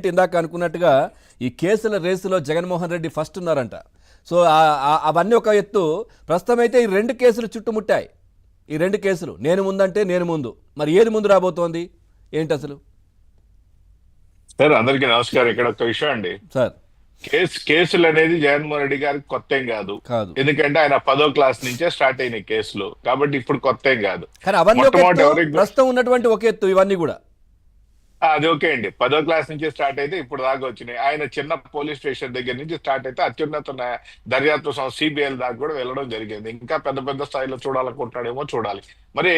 ఏంటి ఇందాక అనుకున్నట్టుగా ఈ కేసుల రేసులో జగన్మోహన్ రెడ్డి ఫస్ట్ ఉన్నారంట. సో అవన్నీ ఒక ఎత్తు. ప్రస్తుతం అయితే ఈ 2 కేసులు చుట్టుముట్టాయి. ఈ 2 కేసులు నేను ముందంటే నేను ముందు. మరి ఏది ముందు రాబోతోంది ఏంటి అసలు? సార్ అందరికీ నమస్కారం. ఇక్కడ ఒక విషయం అండి. సార్ కేసులు అనేది జగన్మోహన్ రెడ్డి గారికి కొత్త ఏం కాదు. ఎందుకంటే ఆయన 10వ క్లాస్ నుంచే స్టార్ట్ అయినాయి కేసులు, కాబట్టి ఇప్పుడు కొత్త ఏం కాదు. కానీ అవన్నీ ఒక ఎత్తు, ప్రస్తుతం ఉన్నటువంటి ఒక ఎత్తు ఇవన్నీ కూడా అది ఓకే అండి. 10వ క్లాస్ నుంచి స్టార్ట్ అయితే ఇప్పుడు దాకా వచ్చినాయి. ఆయన చిన్న పోలీస్ స్టేషన్ దగ్గర నుంచి స్టార్ట్ అయితే అత్యున్నత దర్యాప్తు సంస్థ సిబిఐ దాకా కూడా వెళ్ళడం జరిగింది. ఇంకా పెద్ద పెద్ద స్థాయిలో చూడాలనుకుంటున్నాడేమో చూడాలి. మరి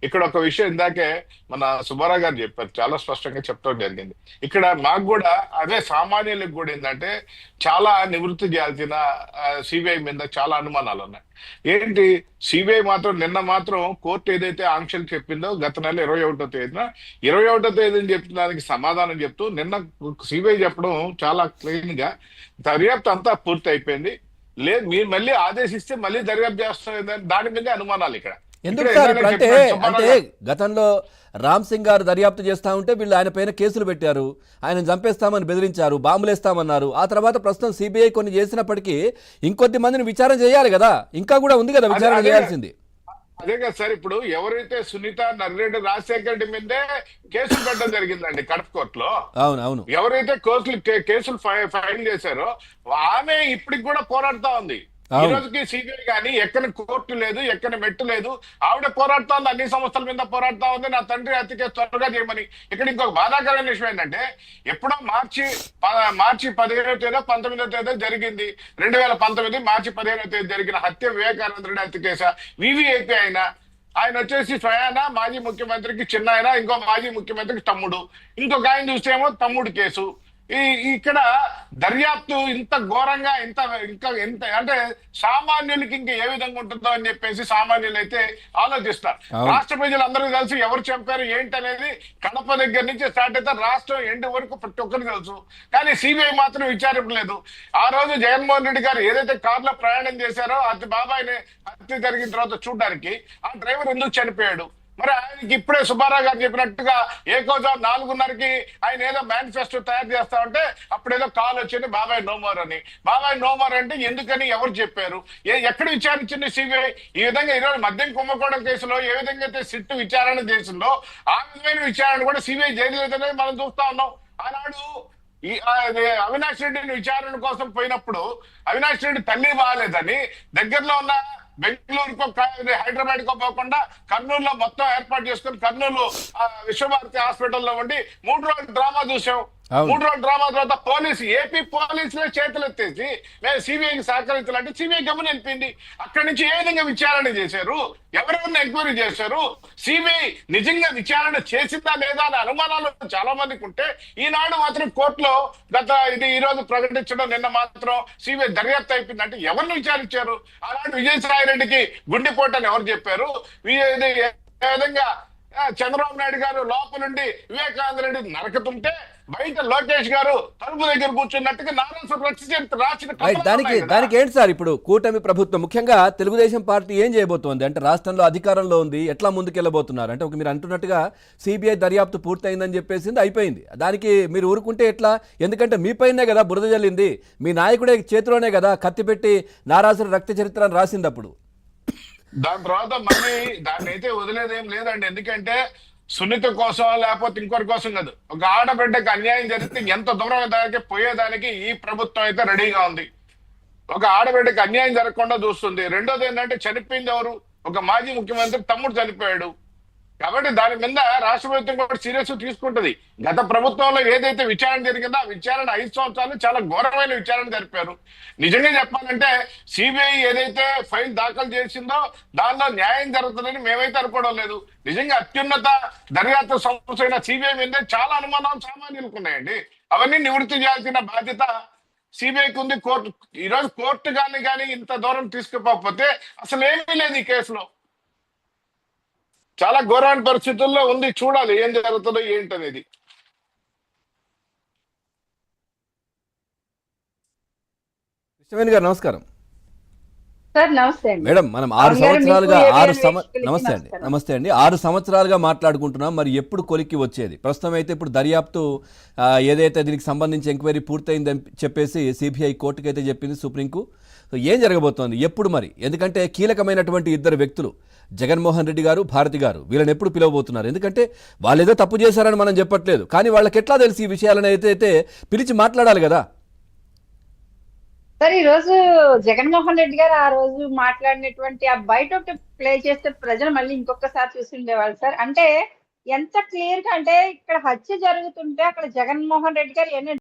ఇక్కడ ఒక విషయం ఇందాకే మన సుబ్బారావు గారు చెప్పారు, చాలా స్పష్టంగా చెప్పడం జరిగింది. ఇక్కడ మాకు కూడా అదే సామాన్యులకు కూడా ఏంటంటే చాలా నివృత్తి చేయాల్సిన సిబిఐ మీద చాలా అనుమానాలు ఉన్నాయి. ఏంటి సిబిఐ మాత్రం నిన్న మాత్రం కోర్టు ఏదైతే ఆంక్షలు చెప్పిందో గత నెల 21వ తేదీని చెప్పిన దానికి సమాధానం చెప్తూ నిన్న సిబిఐ చెప్పడం చాలా క్లీన్ గా దర్యాప్తు అంతా పూర్తి అయిపోయింది, లేదు మీరు మళ్ళీ ఆదేశిస్తే మళ్ళీ దర్యాప్తు చేస్తాం, దాని మీద అనుమానాలు ఇక్కడ. ఎందుకు సార్ ఇప్పుడు అంటే గతంలో రామ్ సింగ్ గారు దర్యాప్తు చేస్తా ఉంటే వీళ్ళు ఆయన పైన కేసులు పెట్టారు, ఆయన చంపేస్తామని బెదిరించారు, బాంబులేస్తామన్నారు. ఆ తర్వాత ప్రస్తుతం సిబిఐ కొన్ని చేసినప్పటికీ ఇంకొద్ది మందిని విచారణ చేయాలి కదా, ఇంకా కూడా ఉంది కదా విచారణ చేయాల్సింది. అదే కదా సార్, ఇప్పుడు ఎవరైతే సునీత నర్రెడ్డి రాజశేఖర రెడ్డి మీదే కేసులు పెట్టడం జరిగిందండి కడప కోర్టులో. అవును. ఎవరైతే కేసులు ఫైల్ చేశారో ఆమె ఇప్పటికి కూడా పోరాడుతా ఉంది. ఈ రోజుకి సిబిఐ కానీ ఎక్కని కోర్టు లేదు, ఎక్కని మెట్టు లేదు, ఆవిడ పోరాడుతా ఉంది, అన్ని సంస్థల మీద పోరాడుతా ఉంది. నా తండ్రి హత్య కేసు త్వరగా చేయమని. ఇక్కడ ఇంకొక బాధాకరమైన విషయం ఏంటంటే ఎప్పుడో మార్చి 15వ తేదీ 19వ తేదీ జరిగింది, 2019 మార్చి 15వ తేదీ జరిగిన హత్య వివేకానంద రెడ్డి హత్య కేసు. వివిఐపి ఆయన వచ్చేసి స్వయాన మాజీ ముఖ్యమంత్రికి చిన్న ఆయన, ఇంకో మాజీ ముఖ్యమంత్రికి తమ్ముడు, ఇంకొక ఆయన చూస్తేమో తమ్ముడు కేసు. ఇక్కడ దర్యాప్తు ఇంత ఘోరంగా ఇంకా అంటే సామాన్యులకి ఇంకా ఏ విధంగా ఉంటుందో అని చెప్పేసి సామాన్యులు అయితే ఆలోచిస్తారు. రాష్ట్ర ప్రజలందరికీ తెలుసు ఎవరు చంపారు ఏంటి అనేది. కడప దగ్గర నుంచి స్టార్ట్ అయితే రాష్ట్రం ఎండు వరకు ప్రతి ఒక్కరికి తెలుసు. కానీ సిబిఐ మాత్రం విచారించలేదు. ఆ రోజు జగన్మోహన్ రెడ్డి గారు ఏదైతే కారులో ప్రయాణం చేశారో అతి బాబాయిని హత్య జరిగిన తర్వాత చూడడానికి ఆ డ్రైవర్ ఎందుకు చనిపోయాడు? మరి ఆయనకి ఇప్పుడే సుబ్బారావు గారు చెప్పినట్టుగా ఏకోజా 4:30కి ఆయన ఏదో మేనిఫెస్టో తయారు చేస్తా ఉంటే అప్పుడేదో కాల్ వచ్చింది బాబాయ్ నోమోర్ అని. బాబాయ్ నోమోర్ అంటే ఎందుకని ఎవరు చెప్పారు, ఎక్కడ విచారించింది సిబిఐ? ఈ విధంగా ఈరోజు మద్యం కుంభకోణం కేసులో ఏ విధంగా అయితే సిట్టు విచారణ చేసిందో ఆ విధమైన విచారణ కూడా సిబిఐ చేయలేదనేది మనం చూస్తా ఉన్నాం. ఆనాడు అవినాష్ రెడ్డిని విచారణ కోసం పోయినప్పుడు అవినాష్ రెడ్డి తల్లి బాగాలేదని దగ్గరలో ఉన్న బెంగళూరుకో హైదరాబాద్ కో పోకుండా కర్నూలులో మొత్తం ఏర్పాటు చేసుకుని కర్నూలు విశ్వభారతి హాస్పిటల్లో ఉండి 3 రోజులు డ్రామా చూసాం. 3 రోజుల డ్రామా తర్వాత ఏపీ పోలీసులే చేతులు ఎత్తేసి మేము సిబిఐకి సహకరించాలంటే సిబిఐ గమని వెళ్ళిపోయింది. అక్కడి నుంచి ఏ విధంగా విచారణ చేశారు, ఎవరెవరిని ఎంక్వైరీ చేశారు, సిబిఐ నిజంగా విచారణ చేసిందా లేదా అనే అనుమానాలు చాలా మందికి ఉంటే ఈనాడు మాత్రం కోర్టులో ఈ రోజు ప్రకటించడం నిన్న మాత్రం సిబిఐ దర్యాప్తు అయిపోయిందంటే ఎవరిని విచారించారు? ఆనాడు విజయసాయి రెడ్డికి గుండెపోటు అని ఎవరు చెప్పారు? ఏ విధంగా చంద్రబాబు నాయుడు గారు లోపల నుండి వివేకానంద రెడ్డి నరకతుంటే బయట లోకేష్ గారు తలుపు దగ్గర కూర్చున్నట్టుగా దానికి ఏంటి సార్ ఇప్పుడు కూటమి ప్రభుత్వం ముఖ్యంగా తెలుగుదేశం పార్టీ ఏం చేయబోతోంది? అంటే రాష్ట్రంలో అధికారంలో ఉంది, ఎట్లా ముందుకెళ్ళబోతున్నారు? అంటే మీరు అంటున్నట్టుగా సిబిఐ దర్యాప్తు పూర్తయిందని చెప్పేసింది, అయిపోయింది. దానికి మీరు ఊరుకుంటే ఎట్లా? ఎందుకంటే మీ పైనే కదా బురద జల్లింది, మీ నాయకుడే చేతిలోనే కదా కత్తి పెట్టి నారాసుర రక్త చరిత్రను రాసింది. అప్పుడు దాని తర్వాత మళ్ళీ దాన్ని అయితే వదిలేదేం లేదండి. ఎందుకంటే సున్నిత కోసం లేకపోతే ఇంకొకరి కోసం కాదు, ఒక ఆడబిడ్డకు అన్యాయం జరిగితే ఎంత దూరం దానికి పోయేదానికి ఈ ప్రభుత్వం అయితే రెడీగా ఉంది. ఒక ఆడబిడ్డకు అన్యాయం జరగకుండా చూస్తుంది. రెండోది ఏంటంటే చనిపోయింది ఎవరు? ఒక మాజీ ముఖ్యమంత్రి తమ్ముడు చనిపోయాడు. కాబట్టి దాని మీద రాష్ట్ర ప్రభుత్వం కూడా సీరియస్ తీసుకుంటది. గత ప్రభుత్వంలో ఏదైతే విచారణ జరిగిందో ఆ విచారణ 5 సంవత్సరాలు చాలా ఘోరమైన విచారణ జరిపారు. నిజంగా చెప్పాలంటే సిబిఐ ఏదైతే ఫైల్ దాఖలు చేసిందో దానిలో న్యాయం జరుగుతుందని మేమైతే అనుకోవడం లేదు. నిజంగా అత్యున్నత దర్యాప్తు సంస్థ అయిన సిబిఐ మీద చాలా అనుమానాలు సామాన్యులకు ఉన్నాయండి. అవన్నీ నివృత్తి చేయాల్సిన బాధ్యత సిబిఐకి ఉంది. ఈరోజు కోర్టు కానీ ఇంత దూరం తీసుకుపోకపోతే అసలు ఏమీ లేదు ఈ కేసులో. చాలా ఘోరమైన పరిస్థితుల్లో ఉంది. చూడాలి ఏం జరుగుతుందో ఏంటనేది. కృష్ణవేణి గారు నమస్కారం. సార్ నమస్తే అండి. మేడం మనం 6 పవన్ గారు, మీకు సంవత్సరాలుగా ఏబిఎన్ వీక్షకులకి నమస్తే అండి నమస్కారం. నమస్తే అండి 6 సంవత్సరాలుగా మాట్లాడుకుంటున్నాం. మరి ఎప్పుడు కొలిక్కి వచ్చేది? ప్రస్తుతం అయితే ఇప్పుడు దర్యాప్తు ఏదైతే దీనికి సంబంధించి ఎంక్వైరీ పూర్తయిందని చెప్పేసి సిబిఐ కోర్టుకైతే చెప్పింది, సుప్రీంకు. సో ఏం జరగబోతోంది ఎప్పుడు మరి? ఎందుకంటే కీలకమైనటువంటి ఇద్దరు వ్యక్తులు జగన్మోహన్ రెడ్డి గారు, భారతి గారు, వీళ్ళని ఎప్పుడు పిలవబోతున్నారు? ఎందుకంటే వాళ్ళు ఏదో తప్పు చేశారని మనం చెప్పట్లేదు, కానీ వాళ్ళకి ఎట్లా తెలిసి ఈ విషయాలను అయితే పిలిచి మాట్లాడాలి కదా. సార్ ఈ రోజు జగన్మోహన్ రెడ్డి గారు ఆ రోజు మాట్లాడినటువంటి ఆ బయట ఒకటి ప్లే చేస్తే ప్రజలు మళ్ళీ ఇంకొకసారి చూసి ఉండేవాళ్ళు సార్. అంటే ఎంత క్లియర్ గా, అంటే ఇక్కడ హత్య జరుగుతుంటే అక్కడ జగన్మోహన్ రెడ్డి గారు